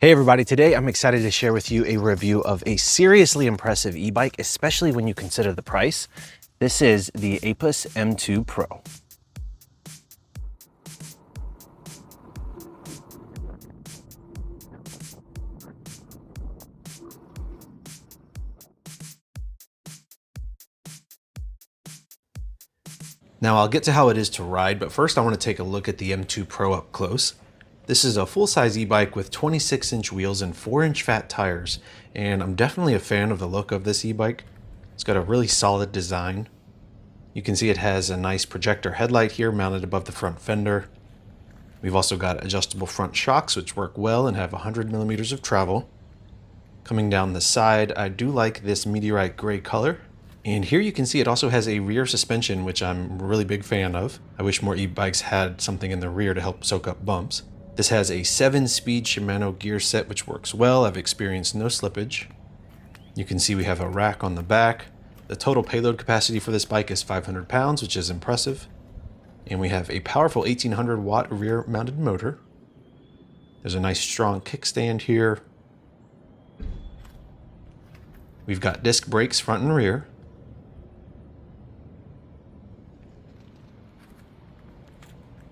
Hey everybody, today I'm excited to share with you a review of a seriously impressive e-bike, especially when you consider the price. This is the Aipas M2 Pro. Now I'll get to how it is to ride, but first I want to take a look at the M2 Pro up close. This is a full-size e-bike with 26-inch wheels and 4-inch fat tires, and I'm definitely a fan of the look of this e-bike. It's got a really solid design. You can see it has a nice projector headlight here mounted above the front fender. We've also got adjustable front shocks, which work well and have 100 millimeters of travel. Coming down the side, I do like this meteorite gray color. And here you can see it also has a rear suspension, which I'm a really big fan of. I wish more e-bikes had something in the rear to help soak up bumps. This has a 7-speed Shimano gear set, which works well. I've experienced no slippage. You can see we have a rack on the back. The total payload capacity for this bike is 500 pounds, which is impressive. And we have a powerful 1800 watt rear mounted motor. There's a nice strong kickstand here. We've got disc brakes front and rear.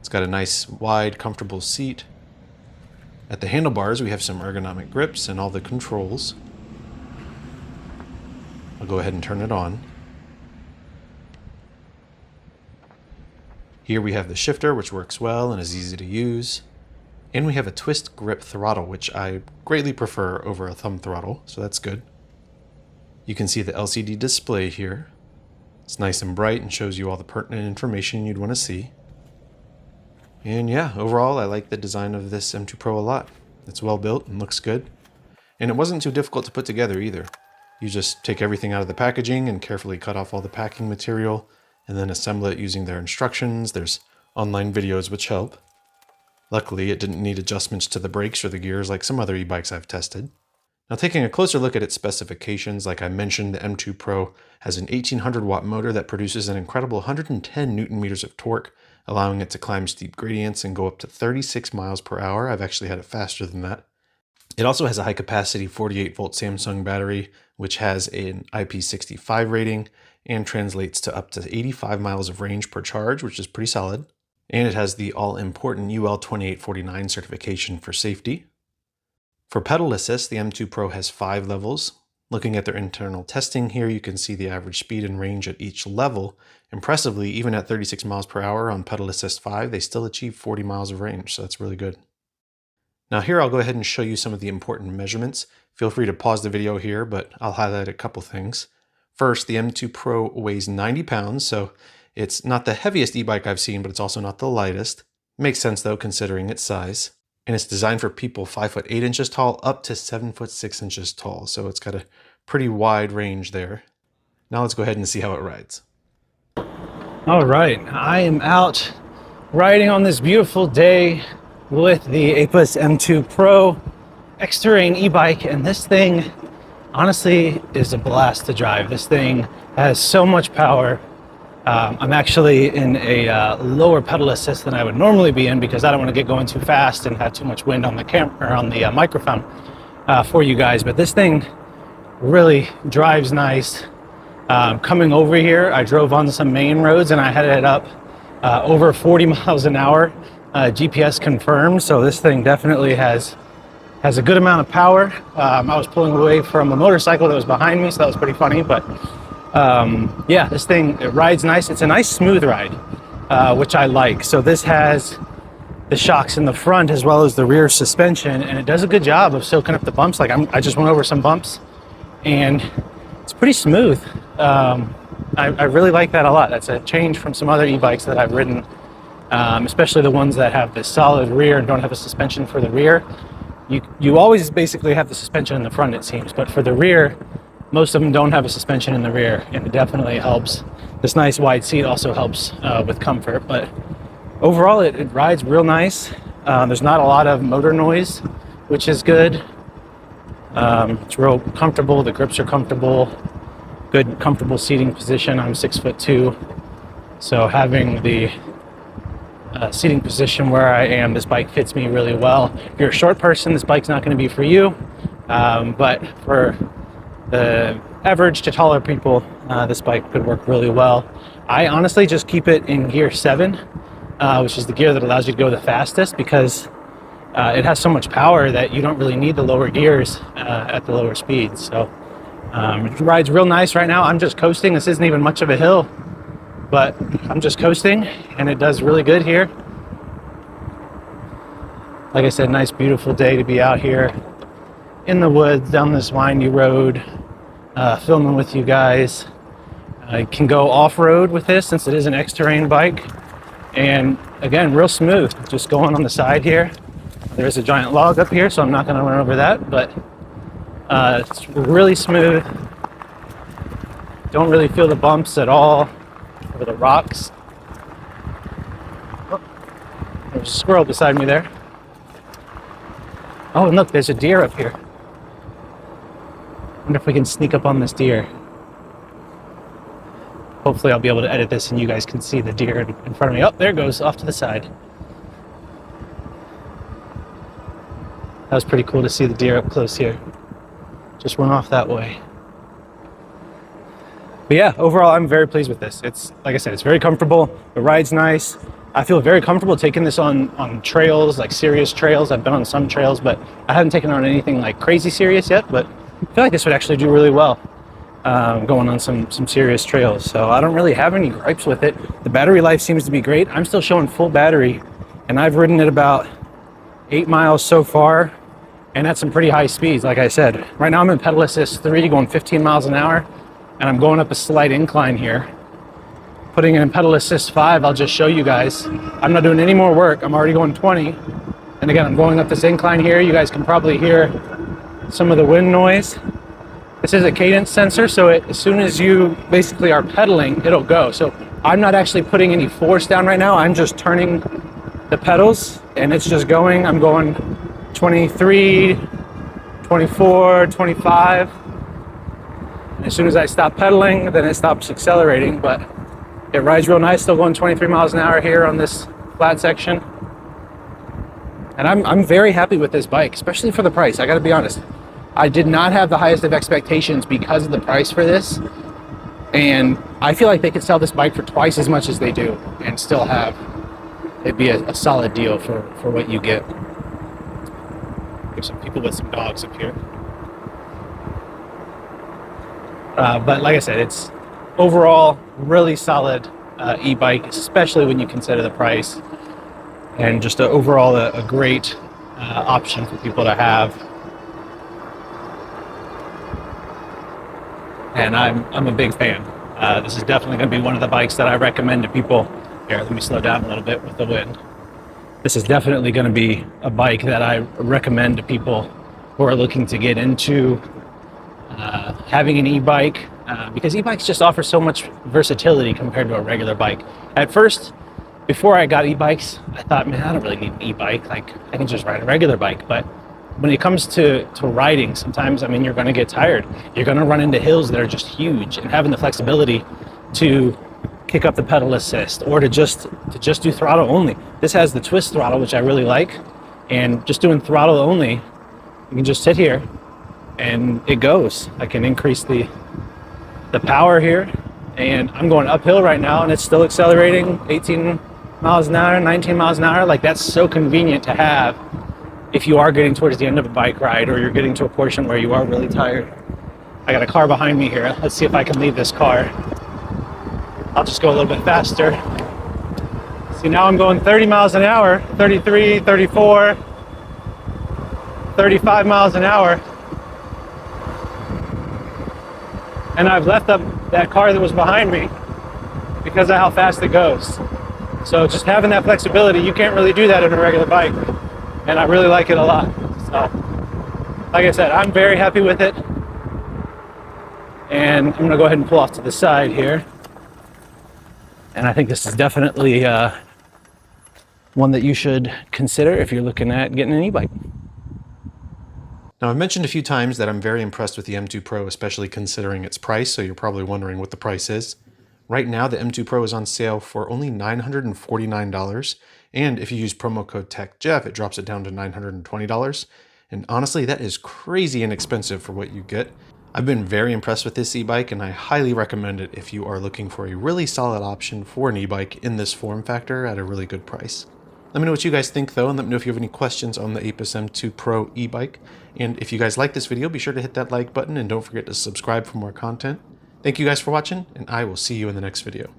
It's got a nice, wide, comfortable seat. At the handlebars, we have some ergonomic grips and all the controls. I'll go ahead and turn it on. Here we have the shifter, which works well and is easy to use. And we have a twist grip throttle, which I greatly prefer over a thumb throttle, so that's good. You can see the LCD display here. It's nice and bright and shows you all the pertinent information you'd want to see. And yeah, overall, I like the design of this M2 Pro a lot. It's well built and looks good. And it wasn't too difficult to put together either. You just take everything out of the packaging and carefully cut off all the packing material and then assemble it using their instructions. There's online videos which help. Luckily, it didn't need adjustments to the brakes or the gears like some other e-bikes I've tested. Now, taking a closer look at its specifications, like I mentioned, the M2 Pro has an 1800 watt motor that produces an incredible 110 Newton meters of torque, allowing it to climb steep gradients and go up to 36 miles per hour. I've actually had it faster than that. It also has a high capacity 48 volt Samsung battery, which has an IP65 rating and translates to up to 85 miles of range per charge, which is pretty solid. And it has the all-important UL 2849 certification for safety. For pedal assist, the M2 Pro has 5 levels. Looking at their internal testing here, you can see the average speed and range at each level. Impressively, even at 36 miles per hour on pedal assist 5, they still achieve 40 miles of range, so that's really good. Now here I'll go ahead and show you some of the important measurements. Feel free to pause the video here, but I'll highlight a couple things. First, the M2 Pro weighs 90 pounds, so it's not the heaviest e-bike I've seen, but it's also not the lightest. Makes sense though, considering its size. And it's designed for people 5 foot 8 inches tall up to 7 foot 6 inches tall. So it's got a pretty wide range there. Now let's go ahead and see how it rides. All right, I am out riding on this beautiful day with the Aipas M2 Pro Xterrain e-bike, and this thing honestly is a blast to drive. This thing has so much power. I'm actually in a lower pedal assist than I would normally be in because I don't want to get going too fast and have too much wind on the camera or on the microphone for you guys. But this thing really drives nice. Coming over here, I drove on some main roads and I had it up over 40 miles an hour, GPS confirmed. So this thing definitely has a good amount of power. I was pulling away from a motorcycle that was behind me, so that was pretty funny. But yeah, this thing, it rides nice. It's a nice smooth ride, which I like. So this has the shocks in the front as well as the rear suspension, and it does a good job of soaking up the bumps. Like I just went over some bumps and it's pretty smooth. I really like that a lot. That's a change from some other e-bikes that I've ridden, especially the ones that have this solid rear and don't have a suspension for the rear. You always basically have the suspension in the front, it seems, but for the rear, most of them don't have a suspension in the rear, and it definitely helps. This nice wide seat also helps with comfort, but overall it rides real nice. There's not a lot of motor noise, which is good. It's real comfortable. The grips are comfortable. Good, comfortable seating position. I'm 6'2", so having the seating position where I am, this bike fits me really well. If you're a short person, this bike's not going to be for you, but for the average to taller people, this bike could work really well. I honestly just keep it in gear 7, which is the gear that allows you to go the fastest, because it has so much power that you don't really need the lower gears at the lower speeds. So it rides real nice right now. I'm just coasting. This isn't even much of a hill, but I'm just coasting, and it does really good here. Like I said, nice beautiful day to be out here in the woods down this windy road, filming with you guys. I can go off-road with this since it is an Xterrain bike, and again, real smooth, just going on the side here. There's a giant log up here, so I'm not going to run over that, but it's really smooth. Don't really feel the bumps at all, or the rocks. Oh, there's a squirrel beside me there. Oh, and look, there's a deer up here. Wonder if we can sneak up on this deer. Hopefully I'll be able to edit this and you guys can see the deer in front of me. Oh, there it goes, off to the side. That was pretty cool to see the deer up close here. Just went off that way. But yeah, overall, I'm very pleased with this. It's, like I said, it's very comfortable. The ride's nice. I feel very comfortable taking this on trails, like serious trails. I've been on some trails, but I haven't taken on anything like crazy serious yet, but I feel like this would actually do really well going on some serious trails. So I don't really have any gripes with it. The battery life seems to be great. I'm still showing full battery, and I've ridden it about 8 miles so far, and at some pretty high speeds. Like I said, right now I'm in pedal assist 3 going 15 miles an hour, and I'm going up a slight incline here. Putting it in pedal assist 5, I'll just show you guys. I'm not doing any more work. I'm already going 20. And again, I'm going up this incline here. You guys can probably hear some of the wind noise. This is a cadence sensor, so as soon as you basically are pedaling, it'll go. So I'm not actually putting any force down right now. I'm just turning the pedals, and it's just going. I'm going 23, 24, 25. And as soon as I stop pedaling, then it stops accelerating, but it rides real nice, still going 23 miles an hour here on this flat section. And I'm very happy with this bike, especially for the price. I gotta be honest. I did not have the highest of expectations because of the price for this. And I feel like they could sell this bike for twice as much as they do and still have it be a solid deal for what you get. There's some people with some dogs up here. But like I said, it's overall really solid e-bike, especially when you consider the price, and just overall a great option for people to have. And I'm a big fan. This is definitely going to be one of the bikes that I recommend to people. Here, let me slow down a little bit with the wind. This is definitely going to be a bike that I recommend to people who are looking to get into having an e-bike, because e-bikes just offer so much versatility compared to a regular bike. At first, before I got e-bikes, I thought, man, I don't really need an e-bike. Like, I can just ride a regular bike. But when it comes to riding, sometimes, I mean, you're going to get tired. You're going to run into hills that are just huge, and having the flexibility to kick up the pedal assist or to just do throttle only. This has the twist throttle, which I really like, and just doing throttle only, you can just sit here and it goes. I can increase the power here, and I'm going uphill right now and it's still accelerating 18 miles an hour, 19 miles an hour. Like, that's so convenient to have if you are getting towards the end of a bike ride or you're getting to a portion where you are really tired. I got a car behind me here. Let's see if I can leave this car. I'll just go a little bit faster. See, now I'm going 30 miles an hour, 33, 34, 35 miles an hour. And I've left up that car that was behind me because of how fast it goes. So just having that flexibility, you can't really do that in a regular bike. And I really like it a lot. So, like I said, I'm very happy with it. And I'm gonna go ahead and pull off to the side here. And I think this is definitely one that you should consider if you're looking at getting an e-bike. Now, I've mentioned a few times that I'm very impressed with the M2 Pro, especially considering its price, so you're probably wondering what the price is. Right now, the M2 Pro is on sale for only $949, and if you use promo code TechJeff, it drops it down to $920. And honestly, that is crazy inexpensive for what you get. I've been very impressed with this e-bike, and I highly recommend it if you are looking for a really solid option for an e-bike in this form factor at a really good price. Let me know what you guys think though, and let me know if you have any questions on the Aipas M2 Pro e-bike. And if you guys like this video, be sure to hit that like button and don't forget to subscribe for more content. Thank you guys for watching, and I will see you in the next video.